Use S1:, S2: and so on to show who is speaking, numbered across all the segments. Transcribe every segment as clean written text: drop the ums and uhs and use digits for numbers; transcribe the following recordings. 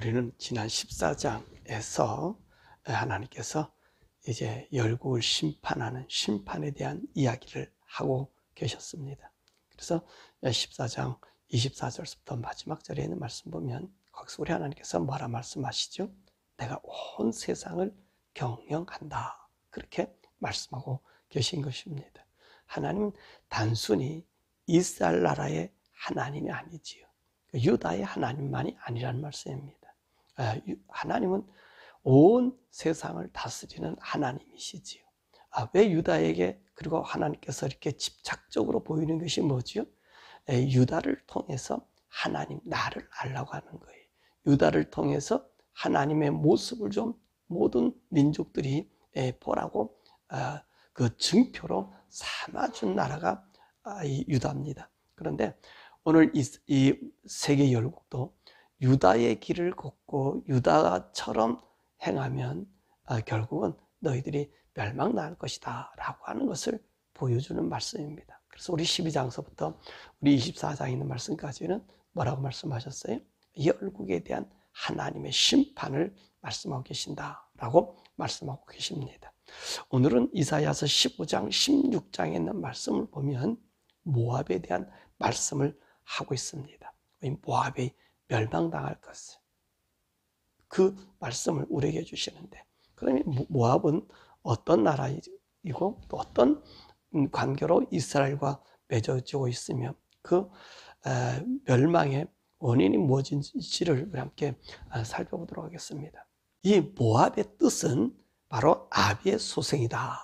S1: 우리는 지난 14장에서 하나님께서 이제 열국을 심판하는 심판에 대한 이야기를 하고 계셨습니다. 그래서 14장 24절부터 마지막 절에 있는 말씀 보면 거기서 우리 하나님께서 뭐라 말씀하시죠? 내가 온 세상을 경영한다. 그렇게 말씀하고 계신 것입니다. 하나님은 단순히 이스라엘 나라의 하나님이 아니지요. 유다의 하나님만이 아니라는 말씀입니다. 하나님은 온 세상을 다스리는 하나님이시지요. 왜 유다에게 그리고 하나님께서 이렇게 집착적으로 보이는 것이 뭐지요? 유다를 통해서 하나님 나를 알라고 하는 거예요. 유다를 통해서 하나님의 모습을 좀 모든 민족들이 보라고 그 증표로 삼아준 나라가 이 유다입니다. 그런데 오늘 이 세계 열국도 유다의 길을 걷고 유다처럼 행하면 결국은 너희들이 멸망당할 것이다 라고 하는 것을 보여주는 말씀입니다. 그래서 우리 12장서부터 우리 24장에 있는 말씀까지는 뭐라고 말씀하셨어요? 열국에 대한 하나님의 심판을 말씀하고 계신다라고 말씀하고 계십니다. 오늘은 이사야서 15장, 16장에 있는 말씀을 보면 모압에 대한 말씀을 하고 있습니다. 모압이 멸망당할 것을 그 말씀을 우리에게 주시는데, 그러면 모압은 어떤 나라이고 또 어떤 관계로 이스라엘과 맺어지고 있으며 그 멸망의 원인이 무엇인지를 우리 함께 살펴보도록 하겠습니다. 이 모압의 뜻은 바로 아비의 소생이다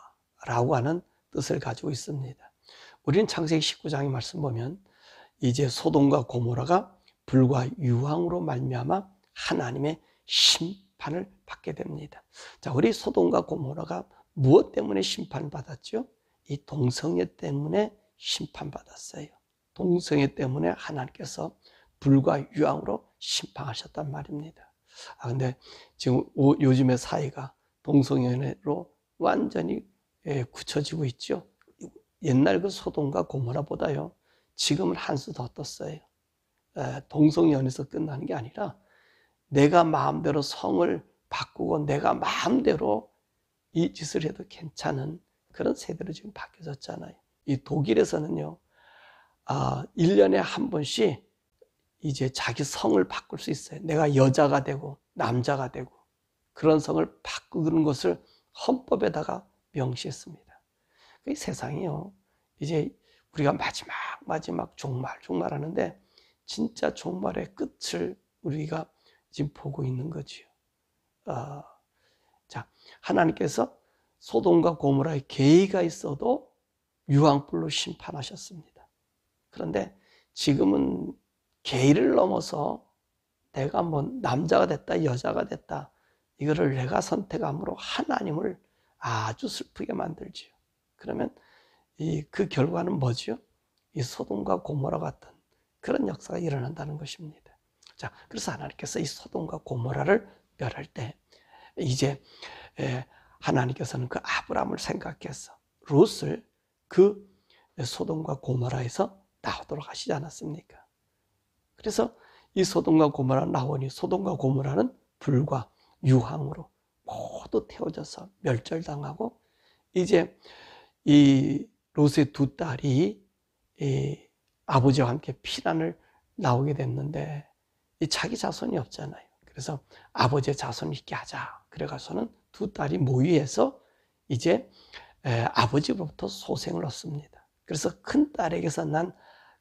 S1: 라고 하는 뜻을 가지고 있습니다. 우리는 창세기 19장의 말씀 보면 이제 소돔과 고모라가 불과 유황으로 말미암아 하나님의 심판을 받게 됩니다. 자, 우리 소돔과 고모라가 무엇 때문에 심판을 받았죠? 이 동성애 때문에 심판받았어요. 동성애 때문에 하나님께서 불과 유황으로 심판하셨단 말입니다. 근데 지금 요즘의 사회가 동성애로 완전히 굳혀지고 있죠. 옛날 그 소돔과 고모라보다요, 지금은 한 수 더 떴어요. 동성연에서 끝나는 게 아니라 내가 마음대로 성을 바꾸고 내가 마음대로 이 짓을 해도 괜찮은 그런 세대로 지금 바뀌어졌잖아요. 이 독일에서는요, 1년에 한 번씩 이제 자기 성을 바꿀 수 있어요. 내가 여자가 되고 남자가 되고 그런 성을 바꾸는 것을 헌법에다가 명시했습니다. 이 세상이요, 이제 우리가 마지막 종말 하는데 진짜 종말의 끝을 우리가 지금 보고 있는 거지요. 자, 하나님께서 소돔과 고모라에 계의가 있어도 유황불로 심판하셨습니다. 그런데 지금은 계의를 넘어서 내가 뭐 남자가 됐다 여자가 됐다 이거를 내가 선택함으로 하나님을 아주 슬프게 만들지요. 그러면 그 결과는 뭐죠? 이 소돔과 고모라 같은 그런 역사가 일어난다는 것입니다. 자, 그래서 하나님께서 이 소돔과 고모라를 멸할 때 이제 하나님께서는 그 아브라함을 생각해서 롯을 그 소돔과 고모라에서 나오도록 하시지 않았습니까? 그래서 이 소돔과 고모라 나오니 소돔과 고모라는 불과 유황으로 모두 태워져서 멸절당하고 이제 이 롯의 두 딸이 아버지와 함께 피난을 나오게 됐는데 이 자기 자손이 없잖아요. 그래서 아버지의 자손을 있게 하자. 그래가서는 두 딸이 모의해서 이제 아버지로부터 소생을 얻습니다. 그래서 큰 딸에게서 난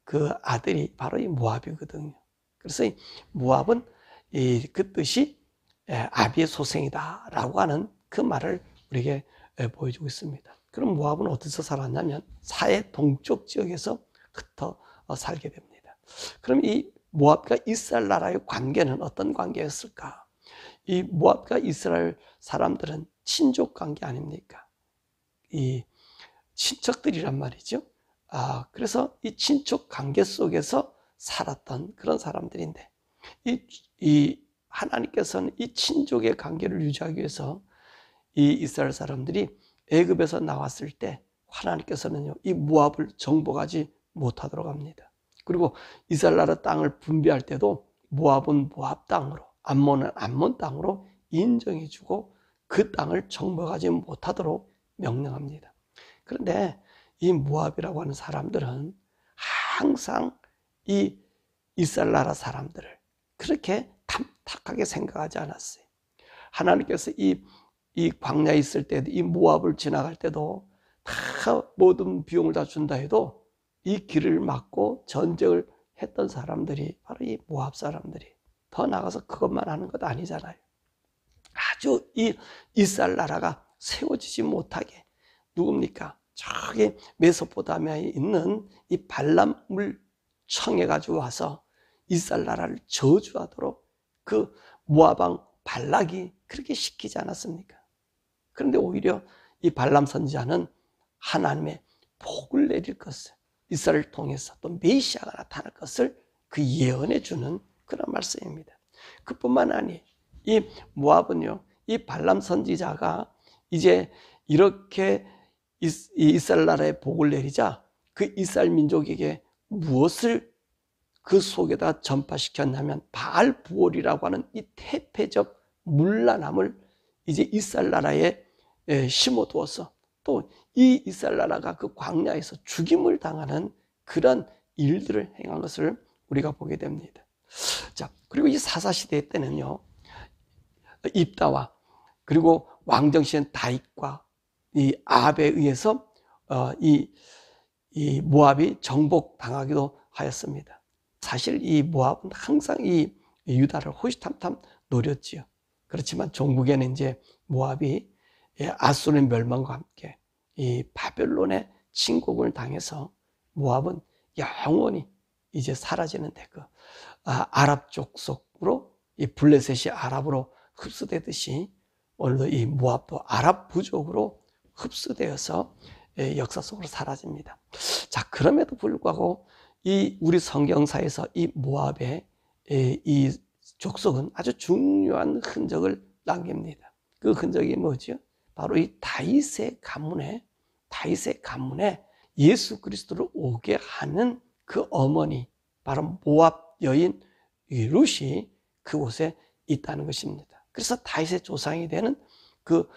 S1: 그 아들이 바로 이 모압이거든요. 그래서 이 모압은 그 뜻이 아비의 소생이다라고 하는 그 말을 우리에게 보여주고 있습니다. 그럼 모압은 어디서 살았냐면 사해 동쪽 지역에서 흩어 살게 됩니다. 그럼 이 모압과 이스라엘 나라의 관계는 어떤 관계였을까? 이 모압과 이스라엘 사람들은 친족 관계 아닙니까? 이 친척들이란 말이죠. 그래서 이 친족 관계 속에서 살았던 그런 사람들인데 이 하나님께서는 이 친족의 관계를 유지하기 위해서 이 이스라엘 사람들이 애굽에서 나왔을 때 하나님께서는요, 이 모압을 정복하지 못하도록 합니다. 그리고 이스라엘 나라 땅을 분배할 때도 모압은 모압 땅으로, 암몬은 암몬 땅으로 인정해주고 그 땅을 정복하지 못하도록 명령합니다. 그런데 이 모압이라고 하는 사람들은 항상 이 이스라엘 나라 사람들을 그렇게 탐탁하게 생각하지 않았어요. 하나님께서 이 광야에 있을 때도, 이 모압을 지나갈 때도 다 모든 비용을 다 준다 해도 이 길을 막고 전쟁을 했던 사람들이 바로 이 모압 사람들이, 더 나가서 그것만 하는 것 아니잖아요. 아주 이 이스라엘 나라가 세워지지 못하게, 누굽니까? 저기 메소포타미아에 있는 이 발람을 청해 가지고 와서 이스라엘 나라를 저주하도록 그 모압 왕 발락이 그렇게 시키지 않았습니까? 그런데 오히려 이 발람 선지자는 하나님의 복을 내릴 것을, 이스라엘을 통해서 또 메시아가 나타날 것을 그 예언해 주는 그런 말씀입니다. 그뿐만 아니에요. 이 모압은요, 이 발람 선지자가 이제 이렇게 이스라엘 나라에 복을 내리자 그 이스라엘 민족에게 무엇을 그 속에다 전파시켰냐면 바알부올이라고 하는 이 태폐적 문란함을 이제 이스라엘 나라에 심어두어서 또 이 이스라엘 나라가 그 광야에서 죽임을 당하는 그런 일들을 행한 것을 우리가 보게 됩니다. 자, 그리고 이 사사시대 때는요, 입다와 그리고 왕정시인 다윗과 이 아합에 의해서 이 모압이 정복당하기도 하였습니다. 사실 이 모압은 항상 이 유다를 호시탐탐 노렸지요. 그렇지만 종국에는 이제 모압이 아수르의 멸망과 함께 이 바벨론의 침공을 당해서 모압은 영원히 이제 사라지는데 그 아랍 족속으로 이 블레셋이 아랍으로 흡수되듯이 오늘도 이 모압도 아랍 부족으로 흡수되어서 역사 속으로 사라집니다. 자, 그럼에도 불구하고 이 우리 성경사에서 이 모압의 이 족속은 아주 중요한 흔적을 남깁니다. 그 흔적이 뭐죠? 바로 이 다윗의 가문에 예수 그리스도를 오게 하는 그 어머니, 바로 모압 여인 룻이 그곳에 있다는 것입니다. 그래서 다윗의 조상이 되는 그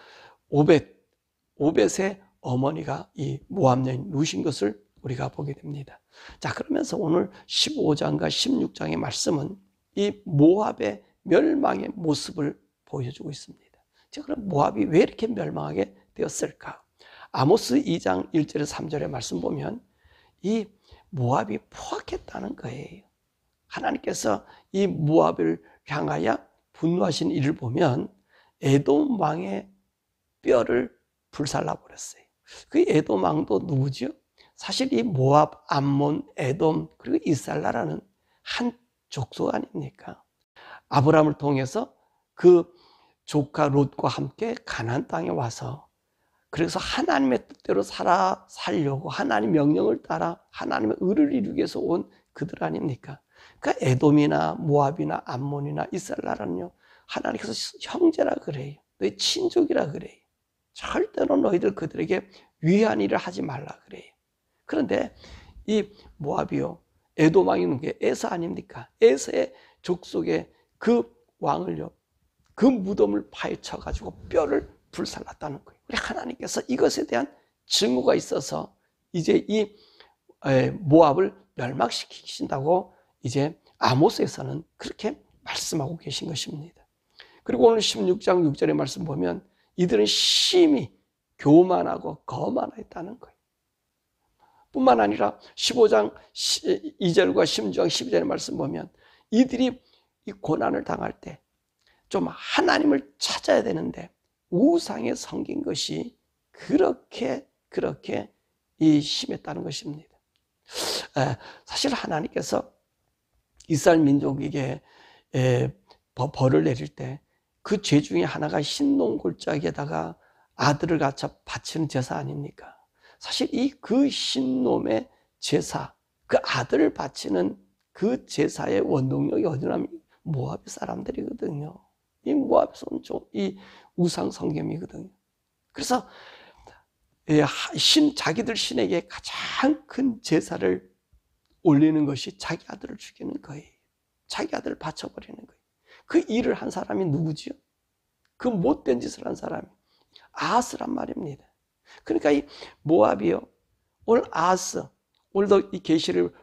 S1: 오벳의 어머니가 이 모압 여인 룻인 것을 우리가 보게 됩니다. 자, 그러면서 오늘 15장과 16장의 말씀은 이 모압의 멸망의 모습을 보여주고 있습니다. 자, 그럼 모압이 왜 이렇게 멸망하게 되었을까? 아모스 2장 1절에 3절의 말씀 보면 이 모압이 포악했다는 거예요. 하나님께서 이 모압을 향하여 분노하신 일을 보면 에돔 왕의 뼈를 불살라 버렸어요. 그 에돔 왕도 누구죠? 사실 이 모압, 암몬, 에돔 그리고 이스라엘 나라는 한 족속 아닙니까? 아브라함을 통해서 그 조카 롯과 함께 가나안 땅에 와서 그래서 하나님의 뜻대로 살려고 하나님 명령을 따라 하나님의 의를 이루기 위해서 온 그들 아닙니까? 그러니까 에돔이나 모압이나 암몬이나 이스라엘 나라는요, 하나님께서 형제라 그래요. 너희 친족이라 그래요. 절대로 너희들 그들에게 위한 일을 하지 말라 그래요. 그런데 이 모압이요, 에돔 왕이 있는 게 에서 아닙니까? 에서의 족속의 그 왕을요, 그 무덤을 파헤쳐 가지고 뼈를 불살랐다는 거예요. 우리 하나님께서 이것에 대한 증거가 있어서 이제 이 모압을 멸망시키신다고 이제 아모스에서는 그렇게 말씀하고 계신 것입니다. 그리고 오늘 16장 6절의 말씀 보면 이들은 심히 교만하고 거만했다는 거예요. 뿐만 아니라 15장 2절과 16장 12절의 말씀 보면 이들이 이 고난을 당할 때 좀 하나님을 찾아야 되는데 우상에 섬긴 것이 그렇게 이 심했다는 것입니다. 사실 하나님께서 이스라엘 민족에게 벌을 내릴 때 그 죄 중에 하나가 흰놈 골짜기에다가 아들을 갖춰 바치는 제사 아닙니까? 사실 그 흰놈의 제사, 그 아들을 바치는 그 제사의 원동력이 어디냐면 모압 사람들이거든요. 이 모압에서 온 이 우상 성gem이거든요. 그래서 자기들 신에게 가장 큰 제사를 올리는 것이 자기 아들을 죽이는 거예요. 자기 아들을 바쳐버리는 거예요. 그 일을 한 사람이 누구지요? 그 못된 짓을 한 사람이 아하스란 말입니다. 그러니까 이 모압이요, 오늘 아하스, 오늘도 이 계시를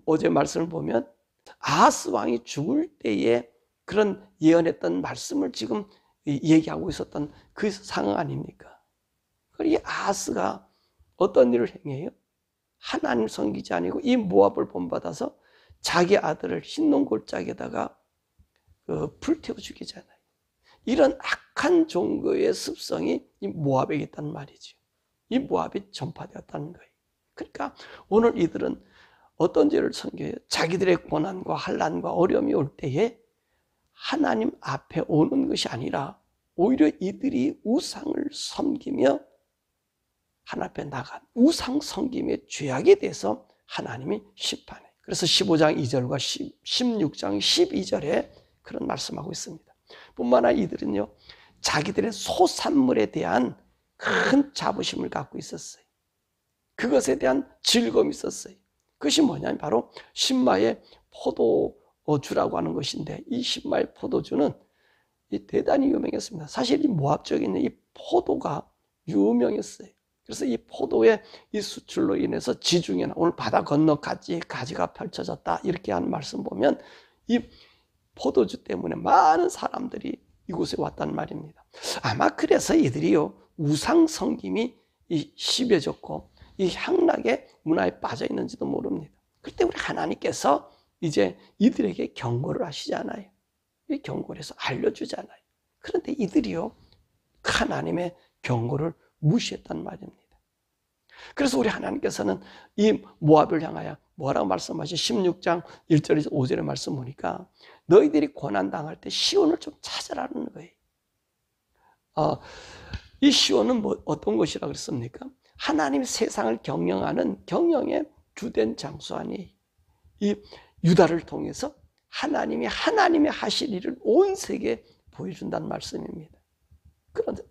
S1: 어제 말씀을 보면 아하스 왕이 죽을 때에 그런 예언했던 말씀을 지금 얘기하고 있었던 그 상황 아닙니까? 이 아하스가 어떤 일을 행해요? 하나님 섬기지 아니고 이 모압을 본받아서 자기 아들을 흰농 골짜기에다가 불태워 죽이잖아요. 이런 악한 종교의 습성이 이 모압에 있단 말이죠. 이 모압이 전파되었다는 거예요. 그러니까 오늘 이들은 어떤 죄를 섬겨요? 자기들의 고난과 환난과 어려움이 올 때에 하나님 앞에 오는 것이 아니라 오히려 이들이 우상을 섬기며 하나님 앞에 나간 우상 섬김의 죄악에 대해서 하나님이 심판해요. 그래서 15장 2절과 16장 12절에 그런 말씀하고 있습니다. 뿐만 아니라 이들은요, 자기들의 소산물에 대한 큰 자부심을 갖고 있었어요. 그것에 대한 즐거움이 있었어요. 그것이 뭐냐면 바로 신마의 포도주라고 하는 것인데, 이 신마의 포도주는 대단히 유명했습니다. 사실 이 모압 쪽에 있는 이 포도가 유명했어요. 그래서 이 포도의 이 수출로 인해서 지중해나 오늘 바다 건너까지 가지가 펼쳐졌다, 이렇게 하는 말씀 보면 이 포도주 때문에 많은 사람들이 이곳에 왔단 말입니다. 아마 그래서 이들이요, 우상 섬김이 심해졌고 이 향락의 문화에 빠져 있는지도 모릅니다. 그때 우리 하나님께서 이제 이들에게 경고를 하시잖아요. 이 경고를 해서 알려주잖아요. 그런데 이들이요, 하나님의 경고를 무시했단 말입니다. 그래서 우리 하나님께서는 이 모압을 향하여 뭐라고 말씀하시? 16장 1절에서 5절의 말씀 보니까 너희들이 고난당할 때 시온을 좀 찾으라는 거예요. 이 시온은 어떤 것이라고 그랬습니까? 하나님이 세상을 경영하는 경영의 주된 장소 아니에요. 이 유다를 통해서 하나님이 하나님의 하실 일을 온 세계에 보여준다는 말씀입니다.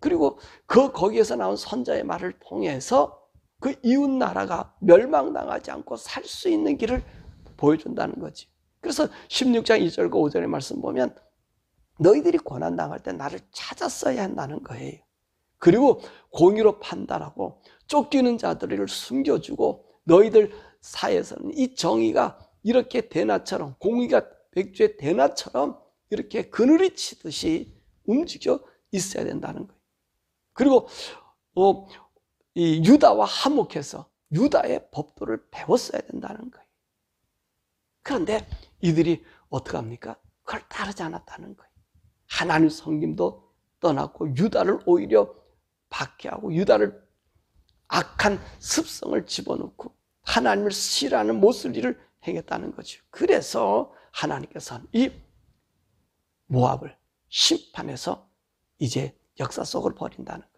S1: 그리고 거기에서 나온 선자의 말을 통해서 그 이웃 나라가 멸망당하지 않고 살 수 있는 길을 보여준다는 거지. 그래서 16장 2절과 5절의 말씀 보면 너희들이 고난당할 때 나를 찾았어야 한다는 거예요. 그리고 공의로 판단하고 쫓기는 자들을 숨겨주고 너희들 사이에서는 이 정의가 이렇게 대낮처럼, 공의가 백주의 대낮처럼 이렇게 그늘이 치듯이 움직여 있어야 된다는 거예요. 그리고 이 유다와 화목해서 유다의 법도를 배웠어야 된다는 거예요. 그런데 이들이 어떻게 합니까? 그걸 따르지 않았다는 거예요. 하나님 섬김도 떠났고 유다를 오히려 박해하고 유다를 악한 습성을 집어넣고 하나님을 싫어하는 못쓸 일을 행했다는 거죠. 그래서 하나님께서는 이 모압을 심판해서 이제 역사 속으로 버린다는 거예요.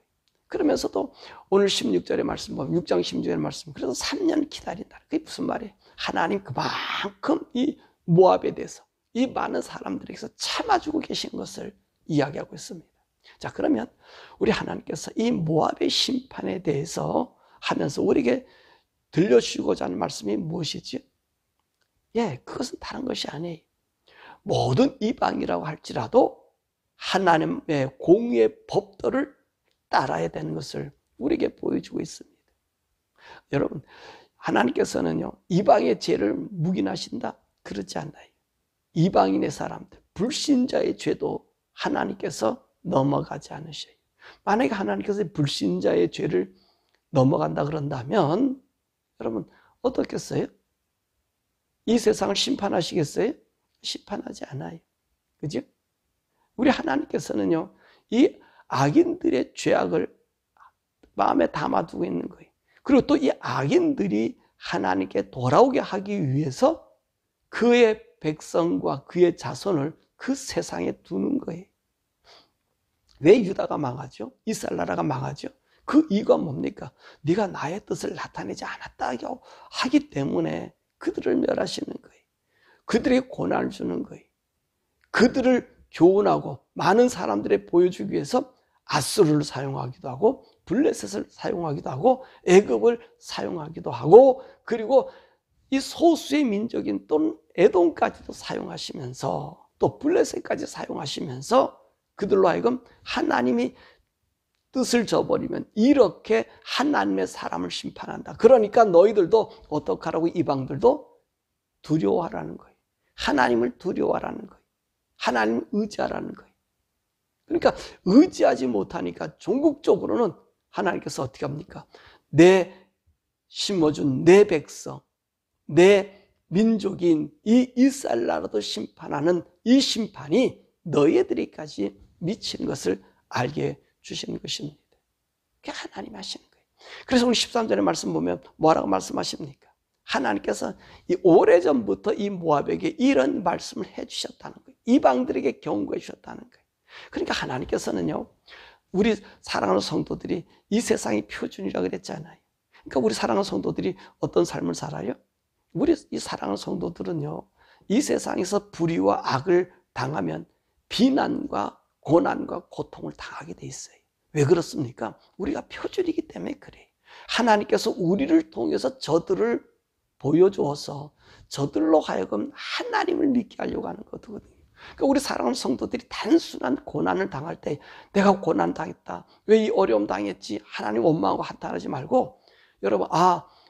S1: 그러면서도 오늘 16절의 말씀 보면 6장 16절의 말씀, 그래서 3년 기다린다. 그게 무슨 말이에요? 하나님 그만큼 이 모압에 대해서 이 많은 사람들에게서 참아주고 계신 것을 이야기하고 있습니다. 자, 그러면 우리 하나님께서 이 모압의 심판에 대해서 하면서 우리에게 들려주고자 하는 말씀이 무엇이지? 그것은 다른 것이 아니에요. 모든 이방이라고 할지라도 하나님의 공의의 법도를 따라야 되는 것을 우리에게 보여주고 있습니다. 여러분, 하나님께서는요, 이방의 죄를 묵인하신다? 그렇지 않아요. 이방인의 사람들, 불신자의 죄도 하나님께서 넘어가지 않으셔요. 만약에 하나님께서 불신자의 죄를 넘어간다 그런다면 여러분 어떻겠어요? 이 세상을 심판하시겠어요? 심판하지 않아요. 그죠? 우리 하나님께서는요, 이 악인들의 죄악을 마음에 담아두고 있는 거예요. 그리고 또 이 악인들이 하나님께 돌아오게 하기 위해서 그의 백성과 그의 자손을 그 세상에 두는 거예요. 왜 유다가 망하죠? 이스라엘 나라가 망하죠? 그 이유가 뭡니까? 네가 나의 뜻을 나타내지 않았다 하기 때문에 그들을 멸하시는 거예요. 그들에게 고난을 주는 거예요. 그들을 교훈하고 많은 사람들에 보여주기 위해서 아수르를 사용하기도 하고 블레셋을 사용하기도 하고 애굽을 사용하기도 하고 그리고 이 소수의 민족인 또는 에돔까지도 사용하시면서 또 블레셋까지 사용하시면서 그들로 하여금 하나님이 뜻을 저버리면 이렇게 하나님의 사람을 심판한다. 그러니까 너희들도 어떻게 하라고? 이방들도 두려워하라는 거예요. 하나님을 두려워하라는 거예요. 하나님을 의지하라는 거예요. 그러니까 의지하지 못하니까 종국적으로는 하나님께서 어떻게 합니까? 내 심어준 내 백성, 내 민족인 이 이스라엘 나라도 심판하는 이 심판이 너희들에게까지 미치는 것을 알게 주시는 것입니다. 그게 하나님 하시는 거예요. 그래서 우리 13절의 말씀 보면 뭐라고 말씀하십니까? 하나님께서 이 오래전부터 이 모압에게 이런 말씀을 해주셨다는 거예요. 이방들에게 경고해 주셨다는 거예요. 그러니까 하나님께서는요, 우리 사랑하는 성도들이 이 세상의 표준이라고 그랬잖아요. 그러니까 우리 사랑하는 성도들이 어떤 삶을 살아요? 우리 이 사랑하는 성도들은요, 이 세상에서 불의와 악을 당하면 비난과 고난과 고통을 당하게 돼 있어요. 왜 그렇습니까? 우리가 표준이기 때문에 그래요. 하나님께서 우리를 통해서 저들을 보여주어서 저들로 하여금 하나님을 믿게 하려고 하는 거거든요. 그러니까 우리 사랑하는 성도들이 단순한 고난을 당할 때 내가 고난 당했다, 왜 이 어려움 당했지, 하나님 원망하고 한탄하지 말고, 여러분,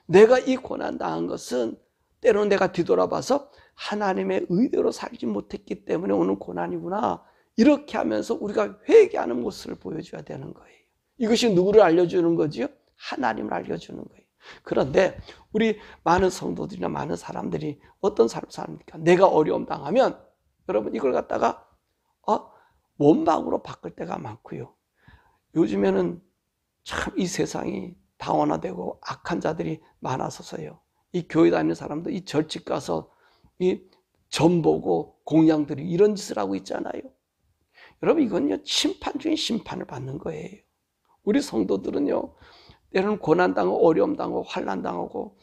S1: 내가 이 고난 당한 것은 때로는 내가 뒤돌아봐서 하나님의 의대로 살지 못했기 때문에 오는 고난이구나, 이렇게 하면서 우리가 회개하는 모습을 보여줘야 되는 거예요. 이것이 누구를 알려주는 거지요? 하나님을 알려주는 거예요. 그런데 우리 많은 성도들이나 많은 사람들이 어떤 삶을 삽니까? 내가 어려움 당하면 여러분 이걸 갖다가 원망으로 바꿀 때가 많고요. 요즘에는 참 이 세상이 다원화되고 악한 자들이 많아서서요, 이 교회 다니는 사람도 이 절집 가서 이 점 보고 공양들이 이런 짓을 하고 있잖아요. 여러분 이건요, 심판 중에 심판을 받는 거예요. 우리 성도들은요, 때로는 고난당하고 어려움당하고 환난당하고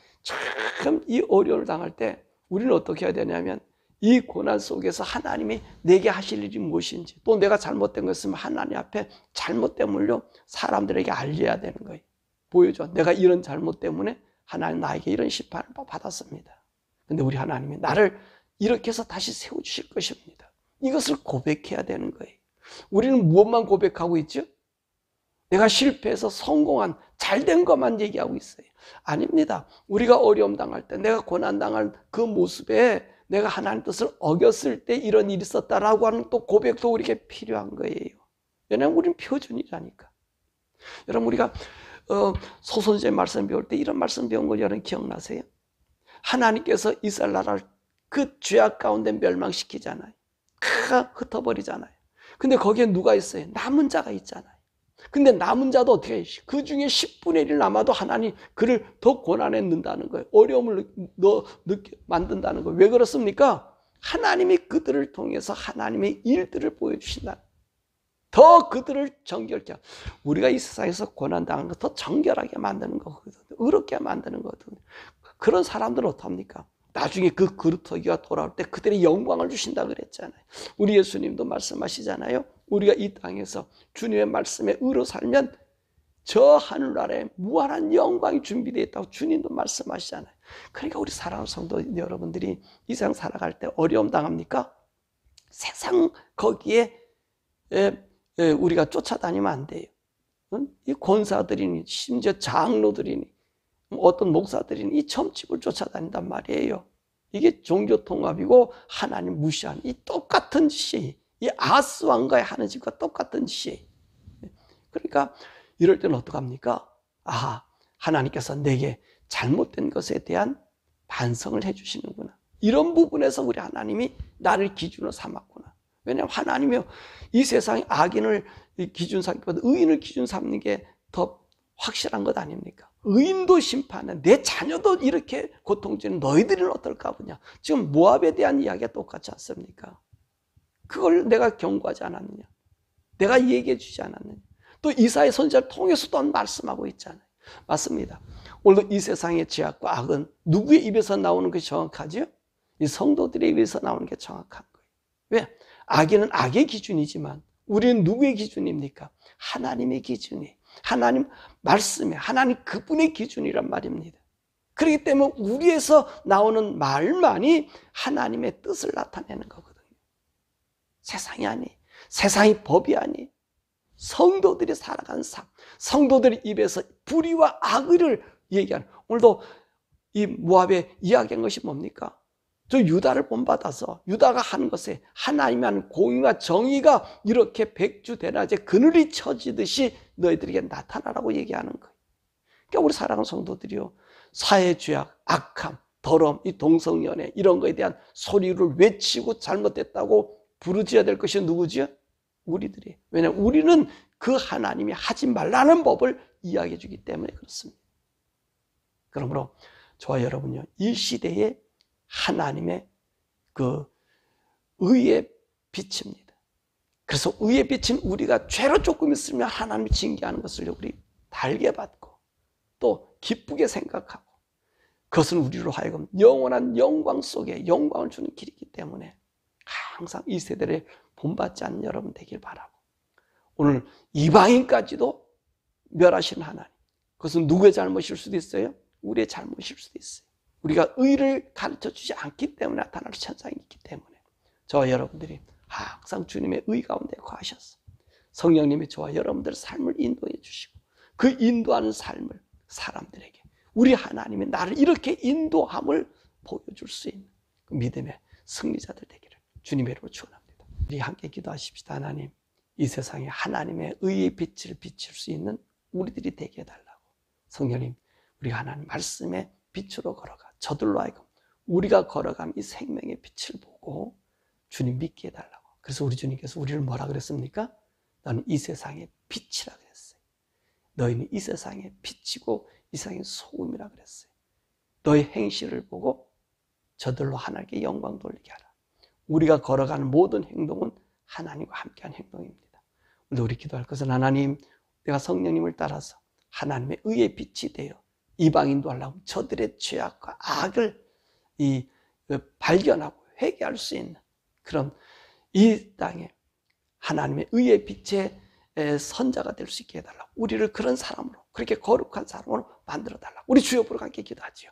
S1: 참 이 어려움을 당할 때 우리는 어떻게 해야 되냐면, 이 고난 속에서 하나님이 내게 하실 일이 무엇인지, 또 내가 잘못된 것 있으면 하나님 앞에 잘못됨을요 사람들에게 알려야 되는 거예요. 보여줘. 내가 이런 잘못 때문에 하나님 나에게 이런 심판을 받았습니다. 근데 우리 하나님이 나를 이렇게 해서 다시 세워주실 것입니다. 이것을 고백해야 되는 거예요. 우리는 무엇만 고백하고 있죠? 내가 실패해서 성공한 잘된 것만 얘기하고 있어요. 아닙니다. 우리가 어려움 당할 때, 내가 고난 당할 그 모습에 내가 하나님 뜻을 어겼을 때 이런 일이 있었다라고 하는 또 고백도 우리에게 필요한 거예요. 왜냐하면 우리는 표준이라니까. 여러분 우리가 소선지의 말씀 배울 때 이런 말씀 배운 거 여러분 기억나세요? 하나님께서 이스라엘 나라를 그 죄악 가운데 멸망시키잖아요. 흩어버리잖아요. 근데 거기에 누가 있어요? 남은 자가 있잖아요. 근데 남은 자도 어떻게 해요? 그 중에 10분의 1 남아도 하나님 그를 더 고난에 넣는다는 거예요. 어려움을 느끼게 만든다는 거예요. 왜 그렇습니까? 하나님이 그들을 통해서 하나님의 일들을 보여주신다. 더 그들을 정결케, 우리가 이 세상에서 고난당한 거 더 정결하게 만드는 거거든요. 의롭게 만드는 거거든요. 그런 사람들은 어떡합니까? 나중에 그 그루터기가 돌아올 때 그들의 영광을 주신다 그랬잖아요. 우리 예수님도 말씀하시잖아요. 우리가 이 땅에서 주님의 말씀에 의로 살면 저 하늘나라에 무한한 영광이 준비되어 있다고 주님도 말씀하시잖아요. 그러니까 우리 사랑하는 성도 여러분들이 이 세상 살아갈 때 어려움 당합니까? 세상 거기에 우리가 쫓아다니면 안 돼요. 이 권사들이니 심지어 장로들이니 어떤 목사들이니 이 점집을 쫓아다닌단 말이에요. 이게 종교통합이고 하나님 무시하는 이 똑같은 짓이, 이 아하스 왕가의 하는 짓과 똑같은 짓이에요. 그러니까 이럴 때는 어떡합니까? 하나님께서 내게 잘못된 것에 대한 반성을 해주시는구나. 이런 부분에서 우리 하나님이 나를 기준으로 삼았구나. 왜냐하면 하나님이 이 세상의 악인을 기준 삼기보다 의인을 기준 삼는 게 더 확실한 것 아닙니까? 의인도 심판해. 내 자녀도 이렇게 고통주는 너희들은 어떨까 보냐. 지금 모압에 대한 이야기가 똑같지 않습니까? 그걸 내가 경고하지 않았느냐. 내가 얘기해 주지 않았느냐. 또 이사야 선지자를 통해서도 말씀하고 있잖아요. 맞습니다. 오늘도 이 세상의 죄악과 악은 누구의 입에서 나오는 것이 정확하죠? 이 성도들의 입에서 나오는 게 정확한 거예요. 왜? 악인은 악의 기준이지만 우리는 누구의 기준입니까? 하나님의 기준이에요. 하나님 말씀에 하나님 그분의 기준이란 말입니다. 그렇기 때문에 우리에서 나오는 말만이 하나님의 뜻을 나타내는 거거든요. 세상이 아니, 세상이 법이 아니, 성도들이 살아가는 삶, 성도들의 입에서 불의와 악의를 얘기하는, 오늘도 이 모압에 이야기한 것이 뭡니까? 저 유다를 본받아서 유다가 하는 것에 하나님이 하는 공의와 정의가 이렇게 백주대낮에 그늘이 쳐지듯이 너희들에게 나타나라고 얘기하는 거예요. 그러니까 우리 사랑하는 성도들이요, 사회 죄악, 악함, 더러움, 이 동성연애 이런 거에 대한 소리를 외치고 잘못됐다고 부르짖어야 될 것이 누구지요? 우리들이. 왜냐하면 우리는 그 하나님이 하지 말라는 법을 이야기해 주기 때문에 그렇습니다. 그러므로 저와 여러분요, 이 시대에 하나님의 그 의의 빛입니다. 그래서 의의 빛은 우리가 죄로 조금 있으면 하나님이 징계하는 것을 우리 달게 받고 또 기쁘게 생각하고, 그것은 우리로 하여금 영원한 영광 속에 영광을 주는 길이기 때문에 항상 이 세대를 본받지 않는 여러분 되길 바라고, 오늘 이방인까지도 멸하시는 하나님, 그것은 누구의 잘못일 수도 있어요? 우리의 잘못일 수도 있어요. 우리가 의를 가르쳐주지 않기 때문에 나타날 천상이 있기 때문에 저와 여러분들이 항상 주님의 의 가운데 거하셔서 성령님이 저와 여러분들의 삶을 인도해 주시고, 그 인도하는 삶을 사람들에게 우리 하나님이 나를 이렇게 인도함을 보여줄 수 있는 그 믿음의 승리자들 되기를 주님의 이름으로 축원합니다. 우리 함께 기도하십시다. 하나님, 이 세상에 하나님의 의의 빛을 비칠 수 있는 우리들이 되게 해달라고. 성령님, 우리 하나님 말씀의 빛으로 걸어가 저들로 하여금 우리가 걸어간 이 생명의 빛을 보고 주님 믿게 해달라고. 그래서 우리 주님께서 우리를 뭐라 그랬습니까? 너는 이 세상의 빛이라 그랬어요. 너희는 이 세상의 빛이고 이 세상의 소금이라 그랬어요. 너희 행실을 보고 저들로 하나님께 영광 돌리게 하라. 우리가 걸어가는 모든 행동은 하나님과 함께한 행동입니다. 오늘 우리 기도할 것은, 하나님, 내가 성령님을 따라서 하나님의 의의 빛이 되어 이방인도 하려고 저들의 죄악과 악을 발견하고 회개할 수 있는 그런 이 땅에 하나님의 의의 빛의 선자가 될 수 있게 해달라고, 우리를 그런 사람으로, 그렇게 거룩한 사람으로 만들어 달라고 우리 주여 부르고 함께 기도하지요.